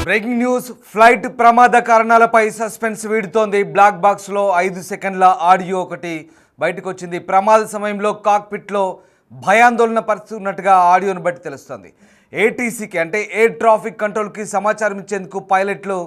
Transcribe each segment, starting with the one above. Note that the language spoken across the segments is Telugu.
Breaking news. ఫ్లైట్ ప్రమాద కారణాలపై సస్పెన్స్ వీడుతోంది. బ్లాక్ బాక్స్లో 5 సెకండ్ల ఆడియో ఒకటి బయటకు వచ్చింది. ప్రమాద సమయంలో కాక్పిట్లో భయాందోళన పరుస్తున్నట్టుగా ఆడియోను బట్టి తెలుస్తోంది. ఏటీసీకి అంటే ఎయిర్ ట్రాఫిక్ కంట్రోల్కి సమాచారం ఇచ్చేందుకు పైలట్లు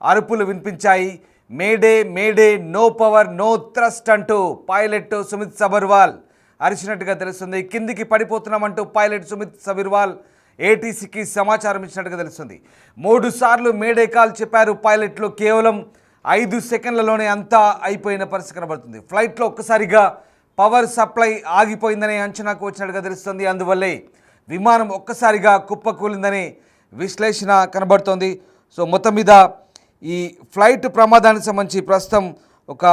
అరుపులు వినిపించాయి. Mayday mayday, no power no thrust అంటూ పైలట్ సుమిత్ సబర్వాల్ అరిచినట్టుగా తెలుస్తుంది. కిందికి పడిపోతున్నామంటూ పైలట్ సుమిత్ సబర్వాల్ ఏటీసీకి సమాచారం ఇచ్చినట్టుగా తెలుస్తుంది. 3 సార్లు మేడే కాల్ చెప్పారు పైలట్లు. కేవలం 5 సెకండ్లలోనే అంతా అయిపోయిన పరిస్థితి కనబడుతుంది. ఫ్లైట్లో ఒక్కసారిగా పవర్ సప్లై ఆగిపోయిందనే అంచనాకు వచ్చినట్టుగా తెలుస్తుంది. అందువల్లే విమానం ఒక్కసారిగా కుప్పకూలిందనే విశ్లేషణ కనబడుతోంది. సో మొత్తం మీద ఈ ఫ్లైట్ ప్రమాదానికి సంబంధించి ప్రస్తుతం ఒక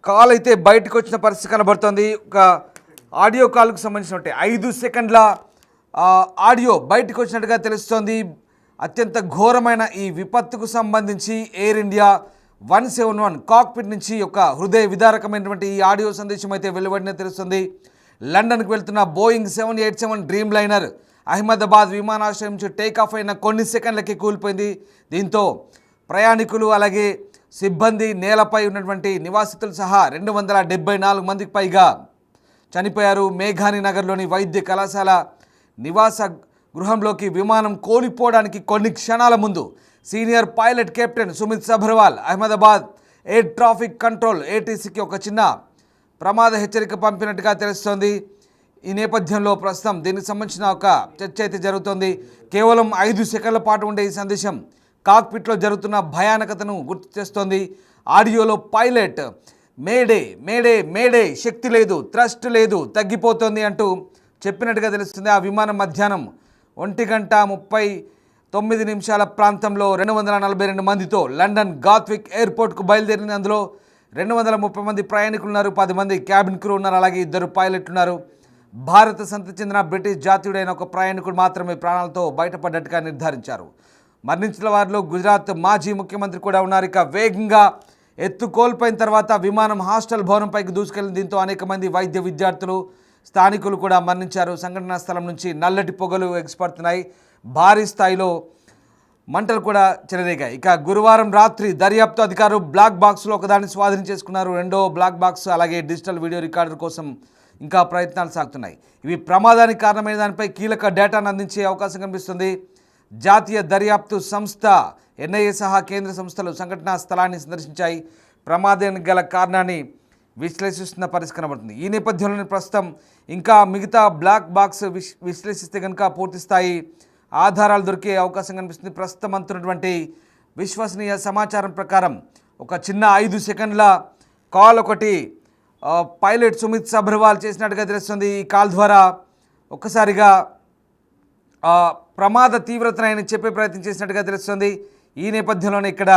కాల్ అయితే బయటకు వచ్చిన పరిస్థితి కనబడుతోంది. ఒక ఆడియో కాల్కు సంబంధించినట్టే 5 సెకండ్ల ఆడియో బయటకు వచ్చినట్టుగా తెలుస్తోంది. అత్యంత ఘోరమైన ఈ విపత్తుకు సంబంధించి ఎయిర్ ఇండియా 171 కాక్పిట్ నుంచి ఒక హృదయ విదారకమైనటువంటి ఈ ఆడియో సందేశం అయితే వెలువడిన తెలుస్తుంది. లండన్కు వెళ్తున్న బోయింగ్ 787 డ్రీమ్ లైనర్ అహ్మదాబాద్ విమానాశ్రయం నుంచి టేకాఫ్ అయిన కొన్ని సెకండ్లకి కూలిపోయింది. దీంతో ప్రయాణికులు అలాగే సిబ్బంది, నేలపై ఉన్నటువంటి నివాసితులు సహా 274 మందికి పైగా చనిపోయారు. మేఘాని నగర్లోని వైద్య కళాశాల నివాస గృహంలోకి విమానం కోల్పోవడానికి కొన్ని క్షణాల ముందు senior pilot captain Sumit Sabharwal Ahmedabad air traffic control ఏటీసీకి ఒక చిన్న ప్రమాద హెచ్చరిక పంపినట్టుగా తెలుస్తోంది. ఈ నేపథ్యంలో ప్రస్తుతం దీనికి సంబంధించిన ఒక చర్చ అయితే జరుగుతోంది. కేవలం 5 సెకండ్ల పాటు ఉండే ఈ సందేశం కాక్పిట్లో జరుగుతున్న భయానకతను గుర్తు చేస్తోంది. ఆడియోలో పైలట్ మేడే మేడే మేడే, శక్తి లేదు, థ్రస్ట్ లేదు, తగ్గిపోతుంది అంటూ చెప్పినట్టుగా తెలుస్తుంది. ఆ విమానం మధ్యాహ్నం 1:39 ప్రాంతంలో 242 మందితో లండన్ గాత్విక్ ఎయిర్పోర్ట్కు బయలుదేరింది. అందులో 230 మంది ప్రయాణికులు ఉన్నారు, 10 మంది క్యాబిన్ క్రూ ఉన్నారు, అలాగే 2 పైలట్లు ఉన్నారు. భారత సంతతి చెందిన బ్రిటిష్ జాతీయుడైన ఒక ప్రయాణికుడు మాత్రమే ప్రాణాలతో బయటపడ్డట్టుగా నిర్ధారించారు. మరణించిన వారిలో గుజరాత్ మాజీ ముఖ్యమంత్రి కూడా ఉన్నారు. ఇక వేగంగా ఎత్తు కోల్పోయిన తర్వాత విమానం హాస్టల్ భవనంపైకి దూసుకెళ్లింది. దీంతో అనేక మంది వైద్య విద్యార్థులు, స్థానికులు కూడా మరణించారు. సంఘటనా స్థలం నుంచి నల్లటి పొగలు ఎగిసిపడుతున్నాయి. భారీ స్థాయిలో మంటలు కూడా చెలరేగాయి. ఇక గురువారం రాత్రి దర్యాప్తు అధికారులు బ్లాక్ బాక్స్లో ఒకదాన్ని స్వాధీనం చేసుకున్నారు. రెండో బ్లాక్ బాక్స్ అలాగే డిజిటల్ వీడియో రికార్డర్ కోసం ఇంకా ప్రయత్నాలు సాగుతున్నాయి. ఇవి ప్రమాదానికి కారణమైన దానిపై కీలక డేటాను అందించే అవకాశం కనిపిస్తుంది. జాతీయ దర్యాప్తు సంస్థ ఎన్ఐఏ సహా కేంద్ర సంస్థలు సంఘటనా స్థలాన్ని సందర్శించాయి. ప్రమాదానికి గల కారణాన్ని విశ్లేషిస్తున్న పరిస్థితి కనబడుతుంది. ఈ నేపథ్యంలోనే ప్రస్తుతం ఇంకా మిగతా బ్లాక్ బాక్స్ విశ్లేషిస్తే కనుక పూర్తి స్థాయి ఆధారాలు దొరికే అవకాశం కనిపిస్తుంది. ప్రస్తుతం అందుతున్నటువంటి విశ్వసనీయ సమాచారం ప్రకారం ఒక చిన్న 5 సెకండ్ల కాల్ ఒకటి పైలట్ సుమిత్ సబర్వాల్ చేసినట్టుగా తెలుస్తుంది. ఈ కాల్ ద్వారా ఒక్కసారిగా ప్రమాద తీవ్రతను ఆయన చెప్పే ప్రయత్నం చేసినట్టుగా తెలుస్తుంది. ఈ నేపథ్యంలోనే ఇక్కడ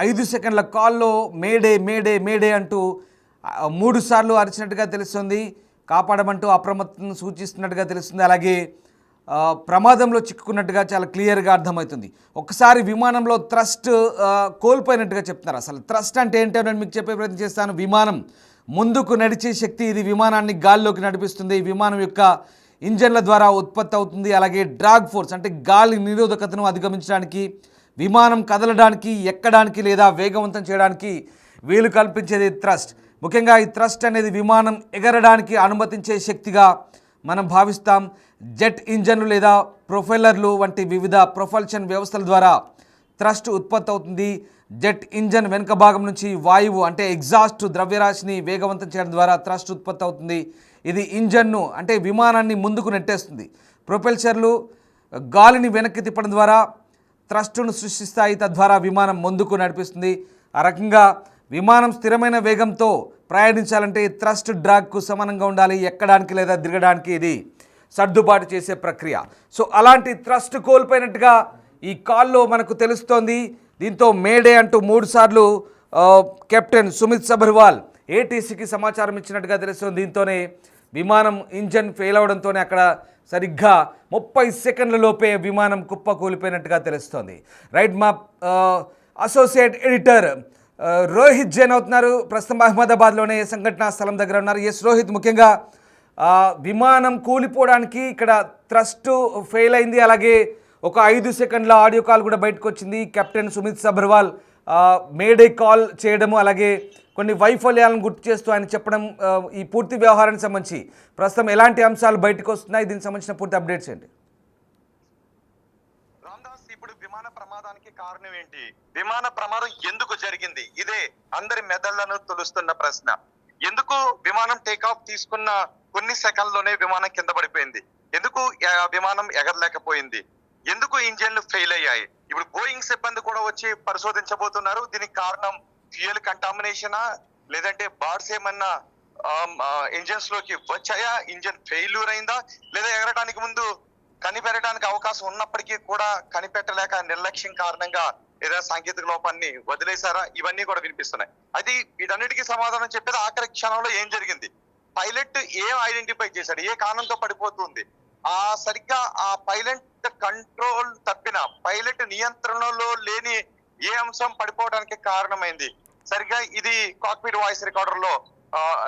5 సెకండ్ల కాల్లో మేడే మేడే మేడే అంటూ 3 సార్లు అరిచినట్టుగా తెలుస్తుంది. కాపాడమంటూ అప్రమత్తతను సూచిస్తున్నట్టుగా తెలుస్తుంది. అలాగే ప్రమాదంలో చిక్కుకున్నట్టుగా చాలా క్లియర్గా అర్థమవుతుంది. ఒకసారి విమానంలో థ్రస్ట్ కోల్పోయినట్టుగా చెప్తున్నారు. అసలు థ్రస్ట్ అంటే ఏంటో నేను మీకు చెప్పే ప్రయత్నం చేస్తాను. విమానం ముందుకు నడిచే శక్తి, ఇది విమానాన్ని గాల్లోకి నడిపిస్తుంది. విమానం యొక్క ఇంజన్ల ద్వారా ఉత్పత్తి అవుతుంది. అలాగే డ్రాగ్ ఫోర్స్ అంటే గాలి నిరోధకతను అధిగమించడానికి, విమానం కదలడానికి, ఎక్కడానికి లేదా వేగవంతం చేయడానికి వీలు కల్పించేది థ్రస్ట్. ముఖ్యంగా ఈ థ్రస్ట్ అనేది విమానం ఎగరడానికి అనుమతించే శక్తిగా మనం భావిస్తాం. జెట్ ఇంజన్లు లేదా ప్రొఫెల్లర్లు వంటి వివిధ ప్రొపల్షన్ వ్యవస్థల ద్వారా థ్రస్ట్ ఉత్పత్తి అవుతుంది. జెట్ ఇంజన్ వెనుక భాగం నుంచి వాయువు అంటే ఎగ్జాస్ట్ ద్రవ్యరాశిని వేగవంతం చేయడం ద్వారా థ్రస్ట్ ఉత్పత్తి అవుతుంది. ఇది ఇంజన్ను అంటే విమానాన్ని ముందుకు నెట్టేస్తుంది. ప్రొపెల్షర్లు గాలిని వెనక్కి తిప్పడం ద్వారా థ్రస్ట్ను సృష్టిస్తాయి. తద్వారా విమానం ముందుకు నడిపిస్తుంది. ఆ రకంగా విమానం స్థిరమైన వేగంతో ప్రయాణించాలంటే థ్రస్ట్ డ్రాగ్కు సమానంగా ఉండాలి. ఎక్కడానికి లేదా దిగడానికి ఇది సర్దుబాటు చేసే ప్రక్రియ. సో అలాంటి థ్రస్ట్ కోల్పోయినట్టుగా ఈ కాల్లో మనకు తెలుస్తోంది. దీంతో మేడే అంటూ 3 సార్లు కెప్టెన్ సుమిత్ సబర్వాల్ ఏటీసీకి సమాచారం ఇచ్చినట్టుగా తెలుస్తుంది. దీంతోనే విమానం ఇంజన్ ఫెయిల్ అవడంతోనే అక్కడ సరిగ్గా 30 సెకండ్ల లోపే విమానం కుప్ప కూలిపోయినట్టుగా తెలుస్తోంది. రైట్, మా అసోసియేట్ ఎడిటర్ రోహిత్ జైన్ అవుతున్నారు. ప్రస్తుతం అహ్మదాబాద్లోనే సంఘటనా స్థలం దగ్గర ఉన్నారు. ఎస్ రోహిత్, ముఖ్యంగా విమానం కూలిపోవడానికి ఇక్కడ థ్రస్ట్ ఫెయిల్ అయింది, అలాగే ఒక 5 సెకండ్ల ఆడియో కాల్ కూడా బయటకు వచ్చింది. Captain Sumit Sabharwal May Day call చేయడము, అలాగే కొన్ని వైఫల్యాలను గుర్తు చేస్తూ ఆయన చెప్పడం, ఈ పూర్తి వ్యవహారానికి సంబంధించి ప్రస్తుతం ఎలాంటి అంశాలు బయటకు వస్తున్నాయి, దీనికి సంబంధించిన పూర్తి అప్డేట్స్ ఏంటి? రామ్దాస్, ఇప్పుడు విమాన ప్రమాదానికి కారణం ఏంటి, విమాన ప్రమాదం ఎందుకు జరిగింది, ఇదే అందరి మెదళ్లను తొలుస్తున్న ప్రశ్న. ఎందుకు విమానం టేకాఫ్ తీసుకున్న కొన్ని సెకండ్లోనే విమానం కింద పడిపోయింది, ఎందుకు విమానం ఎగరలేకపోయింది, ఎందుకు ఇంజన్లు ఫెయిల్ అయ్యాయి? ఇప్పుడు బోయింగ్ సిబ్బంది కూడా వచ్చి పరిశోధించబోతున్నారు. దీనికి కారణం ఫ్యూయల్ కంటామినేషనా, లేదంటే బార్డ్స్ ఏమన్నా ఇంజన్స్ లోకి వచ్చాయా, ఇంజన్ ఫెయిల్యూర్ అయిందా, లేదా ఎగరడానికి ముందు కనిపెట్టడానికి అవకాశం ఉన్నప్పటికీ కూడా కనిపెట్టలేక నిర్లక్ష్యం కారణంగా ఏదైనా సాంకేతిక లోపాన్ని వదిలేశారా? ఇవన్నీ కూడా వినిపిస్తున్నాయి. అది వీటన్నిటికీ సమాధానం చెప్పేది ఆఖరి క్షణంలో ఏం జరిగింది, పైలట్ ఏం ఐడెంటిఫై చేశాడు, ఏ కారణంతో పడిపోతుంది, సరిగ్గా ఆ పైలట్ కంట్రోల్ తప్పిన, పైలట్ నియంత్రణలో లేని ఏ అంశం పడిపోవడానికి కారణమైంది. సరిగ్గా ఇది కాక్పిట్ వాయిస్ రికార్డర్ లో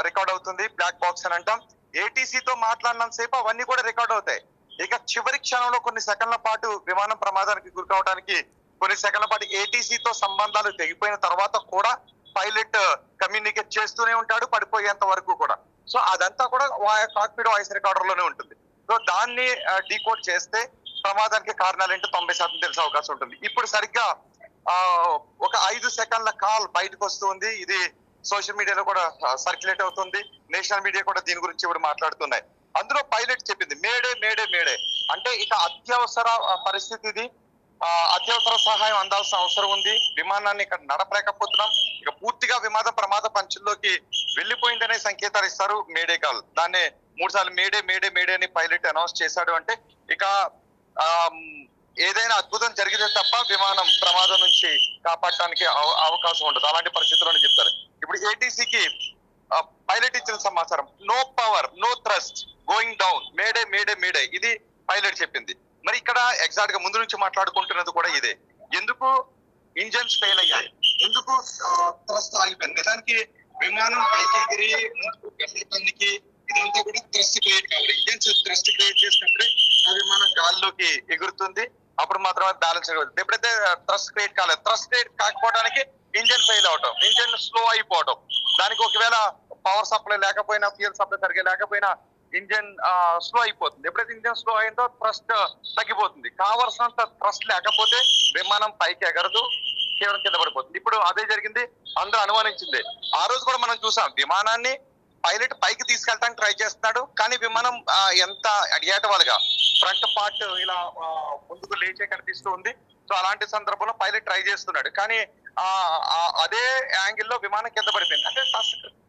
రికార్డ్ అవుతుంది, బ్లాక్ బాక్స్ అని అంటాం. ఏటీసీతో మాట్లాడినంత సేపు అవన్నీ కూడా రికార్డ్ అవుతాయి. ఇక చివరి క్షణంలో కొన్ని సెకండ్ల పాటు విమానం ప్రమాదానికి గురికావడానికి, కొన్ని సెకండ్ల పాటు ఏటీసీతో సంబంధాలు తెగిపోయిన తర్వాత కూడా పైలట్ కమ్యూనికేట్ చేస్తూనే ఉంటాడు పడిపోయేంత వరకు కూడా. సో అదంతా కూడా కాక్పిట్ వాయిస్ రికార్డర్ లోనే ఉంటుంది. సో దాన్ని డీకోడ్ చేస్తే ప్రమాదానికి కారణాలు ఏంటో 90% తెలిసే అవకాశం ఉంటుంది. ఇప్పుడు సరిగ్గా ఒక 5 సెకండ్ల కాల్ బయటకు వస్తుంది. ఇది సోషల్ మీడియాలో కూడా సర్క్యులేట్ అవుతుంది, నేషనల్ మీడియా కూడా దీని గురించి ఇప్పుడు మాట్లాడుతున్నాయి. అందులో పైలట్ చెప్పింది మేడే మేడే మేడే, అంటే ఇక అత్యవసర పరిస్థితి ఇది, అత్యవసర సహాయం అందాల్సిన అవసరం ఉంది, విమానాన్ని ఇక్కడ నడపలేకపోతున్నాం, ఇక పూర్తిగా విమాన ప్రమాద పంచుల్లోకి వెళ్లిపోయిందనే సంకేతాలు ఇస్తారు మేడే కాల్. దాన్ని 3 సార్లు మేడే మేడే మేడే అని పైలట్ అనౌన్స్ చేశాడు అంటే ఇక ఏదైనా అద్భుతం జరిగితే తప్ప విమానం ప్రమాదం నుంచి కాపాడటానికి అవకాశం ఉండదు. అలాంటి పరిస్థితుల్లో చెప్తారు. ఇప్పుడు ఏటీసీకి పైలట్ ఇచ్చిన సమాచారం, no power no thrust going down, mayday mayday mayday, ఇది పైలట్ చెప్పింది. మరి ఇక్కడ ఎగ్జాక్ట్ గా ముందు నుంచి మాట్లాడుకుంటున్నది కూడా ఇదే. ఎందుకు ఇంజన్స్ ఫెయిల్ అయ్యాయి, ఎందుకు థ్రస్ట్ ఆగిపోయింది, నిజానికి విమానం పైకి ఎగిరి వెళ్ళడానికి ఇదంతా కూడా థ్రస్ట్ క్రియేట్ కావాలి. ఇంజన్స్ థ్రస్ట్ క్రియేట్ చేసినప్పుడే ఆ విమానం గాల్లోకి ఎగురుతుంది, అప్పుడు మాత్రమే బ్యాలెన్స్ అవుతుంది. ఎప్పుడైతే థ్రస్ట్ క్రియేట్ కాలేదు, థ్రస్ట్ క్రియేట్ కాకపోవడానికి ఇంజన్ ఫెయిల్ అవటం, ఇంజన్ స్లో అయిపోవడం, దానికి ఒకవేళ పవర్ సప్లై లేకపోయినా, ఫ్యూయల్ సప్లై సరిగ్గా లేకపోయినా ఇంజన్ స్లో అయిపోతుంది. ఎప్పుడైతే ఇంజన్ స్లో అయిందో థ్రస్ట్ తగ్గిపోతుంది. కావలసినంత థ్రస్ట్ లేకపోతే విమానం పైకి ఎగరదు, కేవలం కింద పడిపోతుంది. ఇప్పుడు అదే జరిగింది, అందరూ అనుమానించింది. ఆ రోజు కూడా మనం చూసాం, విమానాన్ని పైలట్ పైకి తీసుకెళ్ళడానికి ట్రై చేస్తున్నాడు, కానీ విమానం ఎంత ఏటవాలుగా ఫ్రంట్ పార్ట్ ఇలా ముందుకు లేచే కనిపిస్తూ ఉంది. సో అలాంటి సందర్భంలో పైలట్ ట్రై చేస్తున్నాడు, కానీ అదే యాంగిల్లో విమానం కింద పడిపోయింది. అంటే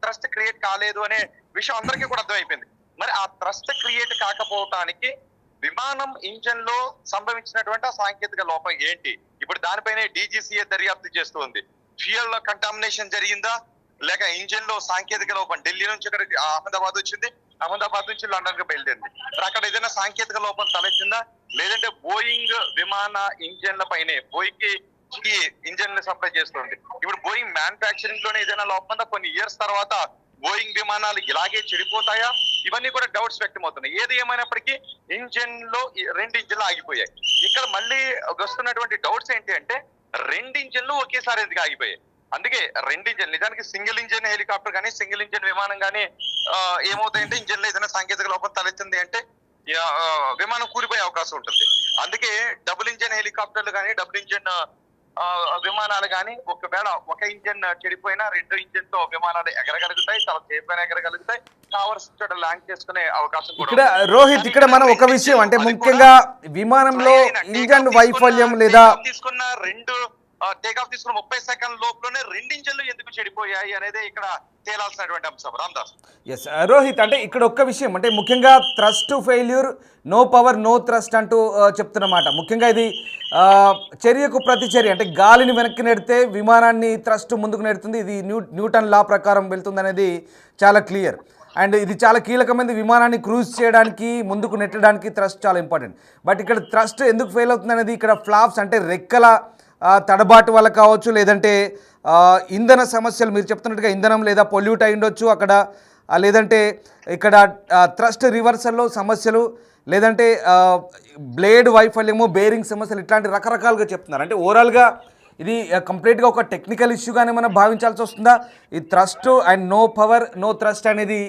థ్రస్ట్ క్రియేట్ కాలేదు అనే విషయం అందరికీ కూడా అర్థమైపోయింది. మరి ఆ థ్రస్ట్ క్రియేట్ కాకపోవటానికి విమానం ఇంజన్ లో సంభవించినటువంటి ఆ సాంకేతిక లోపం ఏంటి? ఇప్పుడు దానిపైనే డీజీసీఏ దర్యాప్తు చేస్తూ ఉంది. ఫ్యూయల్ లో కంటామినేషన్ జరిగిందా, లేక ఇంజన్ లో సాంకేతిక లోపం, ఢిల్లీ నుంచి ఇక్కడ అహ్మదాబాద్ వచ్చింది, అహ్మదాబాద్ నుంచి లండన్ కి బయలుదేరింది, మరి అక్కడ ఏదైనా సాంకేతిక లోపం తలెత్తిందా, లేదంటే బోయింగ్ విమాన ఇంజన్ల పైనే, బోయింగ్ కి ఇంజన్ సప్లై చేస్తుంది. ఇప్పుడు బోయింగ్ మ్యానుఫ్యాక్చరింగ్ లోనే ఏదైనా లోపం ఉందా, కొన్ని ఇయర్స్ తర్వాత బోయింగ్ విమానాలు ఇలాగే చెడిపోతాయా, ఇవన్నీ కూడా డౌట్స్ వ్యక్తమవుతున్నాయి. ఏది ఏమైనప్పటికీ ఇంజన్ లో 2 ఇంజన్లు ఆగిపోయాయి. ఇక్కడ మళ్ళీ వస్తున్నటువంటి డౌట్స్ ఏంటి అంటే, 2 ఇంజన్లు ఒకేసారి ఎందుకు ఆగిపోయాయి? అందుకే 2 ఇంజన్, నిజానికి సింగిల్ ఇంజన్ హెలికాప్టర్ కానీ సింగిల్ ఇంజన్ విమానం కానీ ఏమవుతాయంటే, ఇంజన్ లో ఏదైనా సాంకేతిక లోపం తలెత్తింది అంటే విమానం కూలిపోయే అవకాశం ఉంటుంది. అందుకే డబుల్ ఇంజన్ హెలికాప్టర్లు కానీ డబుల్ ఇంజన్ విమానాలు కానీ ఒకవేళ ఒక ఇంజన్ చెడిపోయినా 2 ఇంజన్ తో విమానాలు ఎగరగలుగుతాయి, చాలా సేఫ్ గా ఎగరగలుగుతాయి, కావాల్సిన చోట ల్యాండ్ చేసుకునే అవకాశం కూడా. ఇక్కడ రోహిత్, ఇక్కడ మనం ఒక విషయం అంటే ముఖ్యంగా విమానంలో ఇంజన్ వైఫల్యం లేదా తీసుకున్న 2 టేకాఫ్ తీసుకున్న 30 సెకండ్ లోపలనే 2 ఇంజన్లు ఎందుకు చెడిపోయాయి అనేది ఇక్కడ తేలాల్సినటువంటి అంశం. రామ్దాస్. ఎస్ రోహిత్, అంటే ఇక్కడ ఒక్క విషయం అంటే ముఖ్యంగా thrust failure, no power no thrust అంటూ చెప్తున్నమాట. ముఖ్యంగా ఇది చర్యకు ప్రతిచర్య, అంటే గాలిని వెనక్కి నెడితే విమానాన్ని థ్రస్ట్ ముందుకు నెడుతుంది, ఇది న్యూటన్ లా ప్రకారం వెళ్తుంది అనేది చాలా క్లియర్. అండ్ ఇది చాలా కీలకమైనది, విమానాన్ని క్రూజ్ చేయడానికి ముందుకు నెట్టడానికి థ్రస్ట్ చాలా ఇంపార్టెంట్. బట్ ఇక్కడ థ్రస్ట్ ఎందుకు ఫెయిల్ అవుతుంది అనేది, ఇక్కడ ఫ్లాప్స్ అంటే రెక్కల తడబాటు వల్ల కావచ్చు, లేదంటే ఇంధన సమస్యలు, మీరు చెప్తున్నట్టుగా ఇంధనం లేదా పొల్యూట్ అయి ఉండొచ్చు అక్కడ, లేదంటే ఇక్కడ థ్రస్ట్ రివర్సల్లో సమస్యలు, లేదంటే బ్లేడ్ వైఫల్యము, బేరింగ్ సమస్యలు, ఇట్లాంటి రకరకాలుగా చెప్తున్నారు. అంటే ఓవరాల్గా ఇది కంప్లీట్గా ఒక టెక్నికల్ ఇష్యూగానే మనం భావించాల్సి వస్తుందా? ఈ thrust and no power no thrust అనేది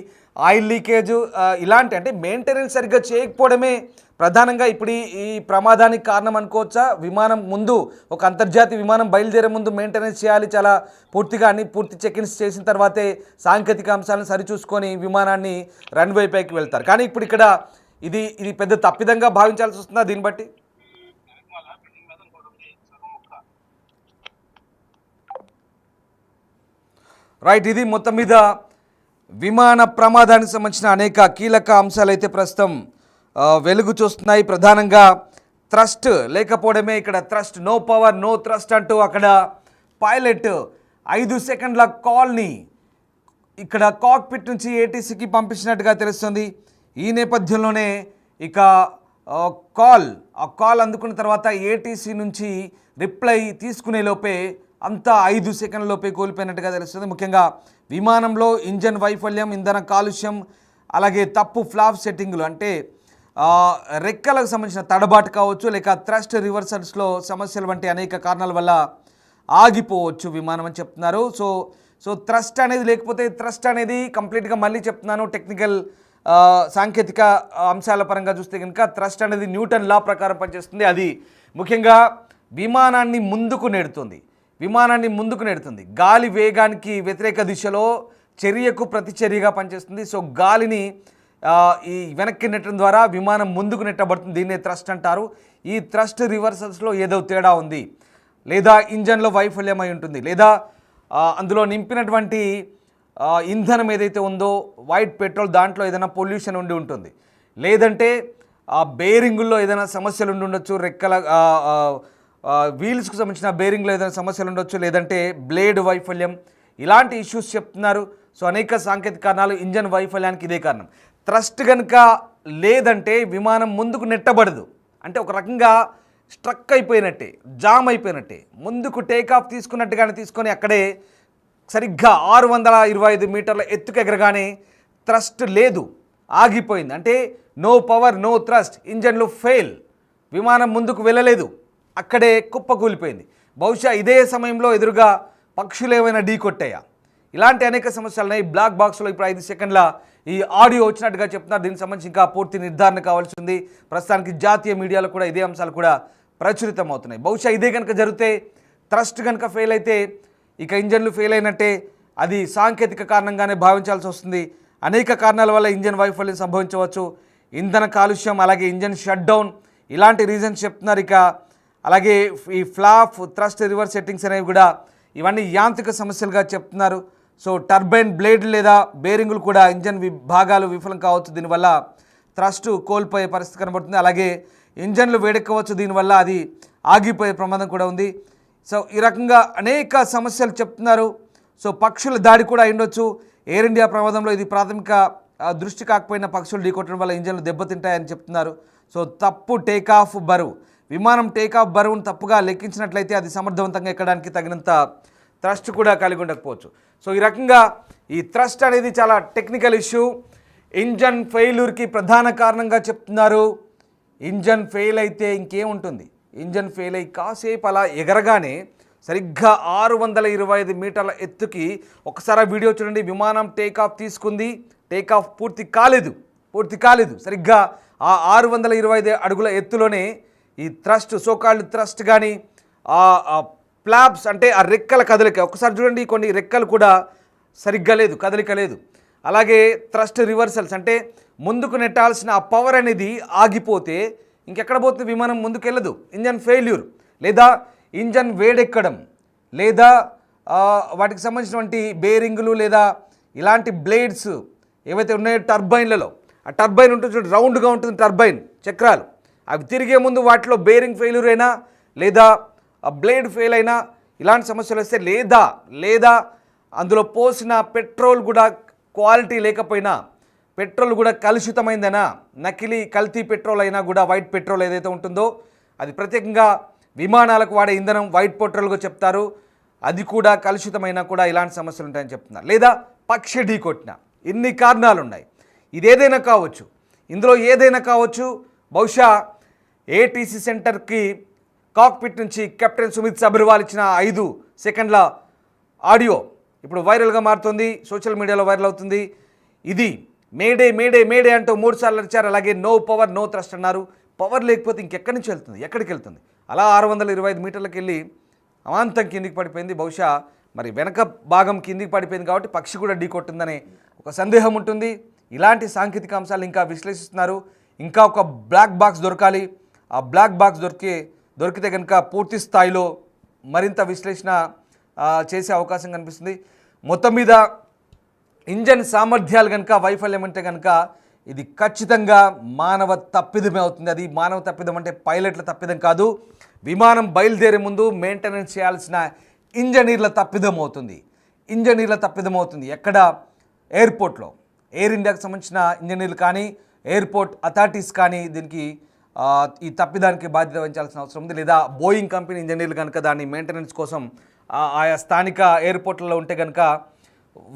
ఆయిల్ లీకేజ్ ఇలాంటి అంటే మెయింటెనెన్స్ సరిగ్గా చేయకపోవడమే ప్రధానంగా ఇప్పుడు ఈ ప్రమాదానికి కారణం అనుకోవచ్చా? విమానం ముందు ఒక అంతర్జాతీయ విమానం బయలుదేరే ముందు మెయింటెనెన్స్ చేయాలి, చాలా పూర్తిగా అన్ని పూర్తి చెక్-ఇన్స్ చేసిన తర్వాతే సాంకేతిక అంశాలను సరిచూసుకొని విమానాన్ని రన్వే పైకి వెళ్తారు. కానీ ఇప్పుడు ఇక్కడ ఇది పెద్ద తప్పిదంగా భావించాల్సి వస్తుందా దీన్ని బట్టి? రైట్, ఇది మొత్తం మీద విమాన ప్రమాదానికి సంబంధించిన అనేక కీలక అంశాలు అయితే ప్రస్తుతం వెలుగు చూస్తున్నాయి. ప్రధానంగా థ్రస్ట్ లేకపోవడమే ఇక్కడ thrust, no power no thrust అంటూ అక్కడ పైలట్ 5 సెకండ్ల కాల్ని ఇక్కడ కాక్పిట్ నుంచి ఏటీసీకి పంపించినట్టుగా తెలుస్తుంది. ఈ నేపథ్యంలోనే ఇక కాల్ అందుకున్న తర్వాత ఏటీసీ నుంచి రిప్లై తీసుకునే లోపే అంతా 5 సెకండ్ల లోపే కోల్పోయినట్టుగా తెలుస్తుంది. ముఖ్యంగా విమానంలో ఇంజన్ వైఫల్యం, ఇంధన కాలుష్యం, అలాగే తప్పు ఫ్లాప్ సెట్టింగులు అంటే రెక్కలకు సంబంధించిన తడబాటు కావచ్చు, లేక థ్రస్ట్ రివర్సల్స్లో సమస్యలు వంటి అనేక కారణాల వల్ల ఆగిపోవచ్చు విమానం అని చెప్తున్నారు. సో థ్రస్ట్ అనేది లేకపోతే థ్రస్ట్ అనేది కంప్లీట్గా మళ్ళీ చెప్తున్నాను టెక్నికల్ సాంకేతిక అంశాల పరంగా చూస్తే కనుక థ్రస్ట్ అనేది న్యూటన్ లా ప్రకారం పనిచేస్తుంది. అది ముఖ్యంగా విమానాన్ని ముందుకు నెడుతుంది. గాలి వేగానికి వ్యతిరేక దిశలో చర్యకు ప్రతిచర్యగా పనిచేస్తుంది. సో గాలిని ఈ వెనక్కి నెట్టడం ద్వారా విమానం ముందుకు నెట్టబడుతుంది. దీన్నే థ్రస్ట్ అంటారు. ఈ థ్రస్ట్ రివర్సల్స్లో ఏదో తేడా ఉంది, లేదా ఇంజన్లో వైఫల్యం అయి ఉంటుంది, లేదా అందులో నింపినటువంటి ఇంధనం ఏదైతే ఉందో వైట్ పెట్రోల్, దాంట్లో ఏదైనా పొల్యూషన్ ఉండి ఉంటుంది, లేదంటే ఆ బేరింగుల్లో ఏదైనా సమస్యలు ఉండి ఉండొచ్చు, రెక్కల వీల్స్కు సంబంధించిన బేరింగ్లో ఏదైనా సమస్యలు ఉండొచ్చు, లేదంటే బ్లేడ్ వైఫల్యం, ఇలాంటి ఇష్యూస్ చెప్తున్నారు. సో అనేక సాంకేతిక కారణాలు, ఇంజన్ వైఫల్యానికి ఇదే కారణం. థ్రస్ట్ కనుక లేదంటే విమానం ముందుకు నెట్టబడదు, అంటే ఒక రకంగా స్ట్రక్ అయిపోయినట్టే, జామ్ అయిపోయినట్టే, ముందుకు టేకాఫ్ తీసుకున్నట్టుగానే తీసుకొని అక్కడే సరిగ్గా 625 మీటర్ల ఎత్తుకు ఎగరగానే థ్రస్ట్ లేదు, ఆగిపోయింది. అంటే నో పవర్ నో థ్రస్ట్, ఇంజన్లు ఫెయిల్, విమానం ముందుకు వెళ్ళలేదు, అక్కడే కుప్పకూలిపోయింది. బహుశా ఇదే సమయంలో ఎదురుగా పక్షులు ఏమైనా ఢీ కొట్టాయా, ఇలాంటి అనేక సమస్యలు ఉన్నాయి. బ్లాక్ బాక్స్లో ఇప్పుడు 5 సెకండ్ల ఈ ఆడియో వచ్చినట్టుగా చెప్తున్నారు. దీనికి సంబంధించి ఇంకా పూర్తి నిర్ధారణ కావాల్సి ఉంది. ప్రస్తుతానికి జాతీయ మీడియాలో కూడా ఇదే అంశాలు కూడా ప్రచురితం అవుతున్నాయి. బహుశా ఇదే కనుక జరిగితే, థ్రస్ట్ కనుక ఫెయిల్ అయితే ఇక ఇంజన్లు ఫెయిల్ అయినట్టే, అది సాంకేతిక కారణంగానే భావించాల్సి వస్తుంది. అనేక కారణాల వల్ల ఇంజన్ వైఫల్యం సంభవించవచ్చు, ఇంధన కాలుష్యం, అలాగే ఇంజన్ షట్ డౌన్, ఇలాంటి రీజన్స్ చెప్తున్నారు. ఇక అలాగే ఈ ఫ్లాప్, థ్రస్ట్ రివర్స్ సెట్టింగ్స్ అనేవి కూడా ఇవన్నీ యాంత్రిక సమస్యలుగా చెప్తున్నారు. సో టర్బైన్ బ్లేడ్ లేదా బేరింగులు కూడా ఇంజన్ భాగాలు విఫలం కావచ్చు, దీనివల్ల థ్రస్ట్ కోల్పోయే పరిస్థితి కనబడుతుంది. అలాగే ఇంజన్లు వేడెక్కవచ్చు, దీనివల్ల అది ఆగిపోయే ప్రమాదం కూడా ఉంది. సో ఈ రకంగా అనేక సమస్యలు చెప్తున్నారు. సో పక్షుల దాడి కూడా అయ్యుండొచ్చు. ఎయిర్ ఇండియా ప్రమాదంలో ఇది ప్రాథమిక దృష్టి కాకపోయినా పక్షులు ఢీకొట్టడం వల్ల ఇంజన్లు దెబ్బతింటాయని చెప్తున్నారు. సో తప్పు టేకాఫ్ బరువు, విమానం టేకాఫ్ బరువును తప్పుగా లెక్కించినట్లయితే అది సమర్థవంతంగా ఎక్కడానికి తగినంత థ్రస్ట్ కూడా కలిగి ఉండకపోవచ్చు. సో ఈ రకంగా ఈ థ్రస్ట్ అనేది చాలా టెక్నికల్ ఇష్యూ. ఇంజన్ ఫెయిల్యూర్కి ప్రధాన కారణంగా చెప్తున్నారు. ఇంజన్ ఫెయిల్ అయితే ఇంకేముంటుంది, ఇంజన్ ఫెయిల్ అయ్యి కాసేపు అలా ఎగరగానే సరిగ్గా 625 మీటర్ల ఎత్తుకి ఒకసారి వీడియో చూడండి. విమానం టేకాఫ్ తీసుకుంది, టేకాఫ్ పూర్తి కాలేదు. సరిగ్గా ఆ 625 అడుగుల ఎత్తులోనే ఈ థ్రస్ట్, సోకాల్డ్ థ్రస్ట్ కానీ ఫ్లాప్స్ అంటే ఆ రెక్కల కదలిక ఒకసారి చూడండి, కొన్ని రెక్కలు కూడా సరిగ్గా లేదు, కదలిక లేదు. అలాగే థ్రస్ట్ రివర్సల్స్ అంటే ముందుకు నెట్టాల్సిన ఆ పవర్ అనేది ఆగిపోతే ఇంకెక్కడ పోతుంది, విమానం ముందుకెళ్ళదు. ఇంజన్ ఫెయిల్యూర్, లేదా ఇంజన్ వేడెక్కడం, లేదా వాటికి సంబంధించినటువంటి బేరింగులు లేదా ఇలాంటి బ్లేడ్స్ ఏవైతే ఉన్నాయో టర్బైన్లలో, ఆ టర్బైన్ ఉంటుంది చూడండి, రౌండ్గా ఉంటుంది టర్బైన్ చక్రాలు, అవి తిరిగే ముందు వాటిలో బేరింగ్ ఫెయిల్యూర్ అయినా లేదా ఆ బ్లేడ్ ఫెయిల్ అయినా ఇలాంటి సమస్యలు వస్తే, లేదా అందులో పోసిన పెట్రోల్ కూడా క్వాలిటీ లేకపోయినా, పెట్రోల్ కూడా కలుషితమైందైనా, నకిలీ కల్తీ పెట్రోల్ అయినా కూడా, వైట్ పెట్రోల్ ఏదైతే ఉంటుందో అది ప్రత్యేకంగా విమానాలకు వాడే ఇంధనం వైట్ పెట్రోల్గా చెప్తారు, అది కూడా కలుషితమైనా కూడా ఇలాంటి సమస్యలు ఉంటాయని చెప్తున్నారు. లేదా పక్షి ఢీ కొట్టిన, ఇన్ని కారణాలు ఉన్నాయి. ఇదేదైనా కావచ్చు. ఇందులో ఏదైనా కావచ్చు. బహుశా ఏటీసీ సెంటర్కి కాక్పిట్ నుంచి కెప్టెన్ సుమిత్ సబర్వాల్ ఇచ్చిన 5 సెకండ్ల ఆడియో ఇప్పుడు వైరల్గా మారుతుంది, సోషల్ మీడియాలో వైరల్ అవుతుంది. ఇది మేడే మేడే మేడే అంటూ 3 సార్లు అరిచారు. అలాగే నో పవర్ నో థ్రస్ట్ అన్నారు. పవర్ లేకపోతే ఇంకెక్కడి నుంచి వెళ్తుంది, ఎక్కడికి వెళ్తుంది? అలా 625 మీటర్లకు వెళ్ళి అమాంతం కిందికి పడిపోయింది. బహుశా మరి వెనక భాగం కిందికి పడిపోయింది కాబట్టి పక్షి కూడా ఢీ కొట్టిందనే ఒక సందేహం ఉంటుంది. ఇలాంటి సాంకేతిక అంశాలు ఇంకా విశ్లేషిస్తున్నారు. ఇంకా ఒక బ్లాక్ బాక్స్ దొరకాలి. ఆ బ్లాక్ బాక్స్ దొరికితే కనుక పూర్తి స్థాయిలో మరింత విశ్లేషణ చేసే అవకాశం కనిపిస్తుంది. మొత్తం మీద ఇంజన్ సామర్థ్యాలు కనుక వైఫల్యం అంటే కనుక ఇది ఖచ్చితంగా మానవ తప్పిదమే అవుతుంది. అది మానవ తప్పిదం అంటే పైలట్ల తప్పిదం కాదు. విమానం బయలుదేరే ముందు మెయింటెనెన్స్ చేయాల్సిన ఇంజనీర్ల తప్పిదం అవుతుంది. ఎక్కడ? ఎయిర్పోర్ట్లో. ఎయిర్ ఇండియాకి సంబంధించిన ఇంజనీర్లు కానీ ఎయిర్పోర్ట్ అథారిటీస్ కానీ దీనికి ఈ తప్పిదానికి బాధ్యత వహించాల్సిన అవసరం ఉంది. లేదా బోయింగ్ కంపెనీ ఇంజనీర్లు కనుక దాన్ని మెయింటెనెన్స్ కోసం ఆయా స్థానిక ఎయిర్పోర్ట్లలో ఉంటే కనుక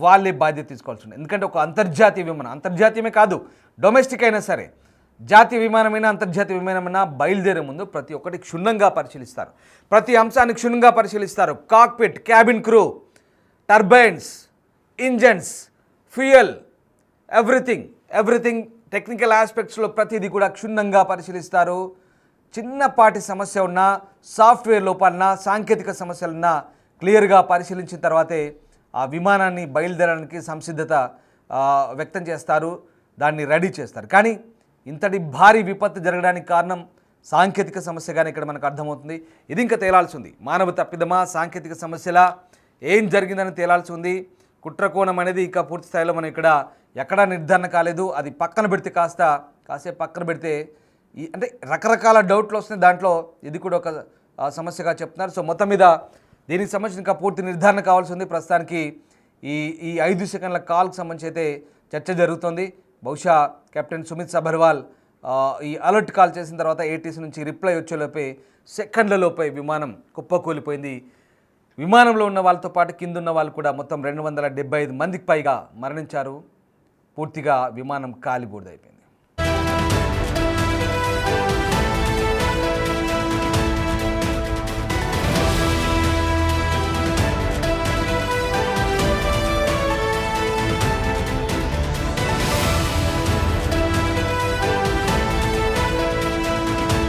వాళ్ళే బాధ్యత తీసుకోవాల్సి ఉంటుంది. ఎందుకంటే ఒక అంతర్జాతీయ విమానం, అంతర్జాతీయమే కాదు డొమెస్టిక్ అయినా సరే, జాతీయ విమానమైనా అంతర్జాతీయ విమానమైనా బయలుదేరే ముందు ప్రతి ఒక్కటి క్షుణ్ణంగా పరిశీలిస్తారు. ప్రతి అంశాన్ని క్షుణ్ణంగా పరిశీలిస్తారు. Cockpit, cabin crew, turbines, engines, fuel, everything technical ఆస్పెక్ట్స్లో ప్రతిదీ కూడా క్షుణ్ణంగా పరిశీలిస్తారు. చిన్నపాటి సమస్య ఉన్నా, సాఫ్ట్వేర్ లోపాలన్నా, సాంకేతిక సమస్యలున్నా క్లియర్గా పరిశీలించిన తర్వాతే ఆ విమానాన్ని బయలుదేరడానికి సంసిద్ధత వ్యక్తం చేస్తారు, దాన్ని రెడీ చేస్తారు. కానీ ఇంతటి భారీ విపత్తు జరగడానికి కారణం సాంకేతిక సమస్యగానే ఇక్కడ మనకు అర్థమవుతుంది. ఇది ఇంకా తేలాల్సి ఉంది. మానవ తప్పిదమా, సాంకేతిక సమస్యలా, ఏం జరిగిందని తేలాల్సి ఉంది. కుట్రకోణం అనేది ఇక పూర్తి స్థాయిలో మనం ఇక్కడ ఎక్కడా నిర్ధారణ కాలేదు. అది పక్కన పెడితే కాసేపు పక్కన పెడితే అంటే రకరకాల డౌట్లు వస్తున్నాయి. దాంట్లో ఇది కూడా ఒక సమస్యగా చెప్తున్నారు. సో మొత్తం మీద దీనికి సంబంధించి ఇంకా పూర్తి నిర్ధారణ కావాల్సి ఉంది. ప్రస్తుతానికి ఈ 5 సెకండ్ల కాల్కి సంబంధించి అయితే చర్చ జరుగుతుంది. బహుశా కెప్టెన్ సుమిత్ సబర్వాల్ ఈ అలర్ట్ కాల్ చేసిన తర్వాత ఏటీసీ నుంచి రిప్లై వచ్చేలోపే సెకండ్లలోపే విమానం కుప్పకూలిపోయింది. విమానంలో ఉన్న వాళ్ళతో పాటు కింద ఉన్న వాళ్ళు కూడా మొత్తం 275 మందికి పైగా మరణించారు. పూర్తిగా విమానం కాలిబూడిదైపోయింది.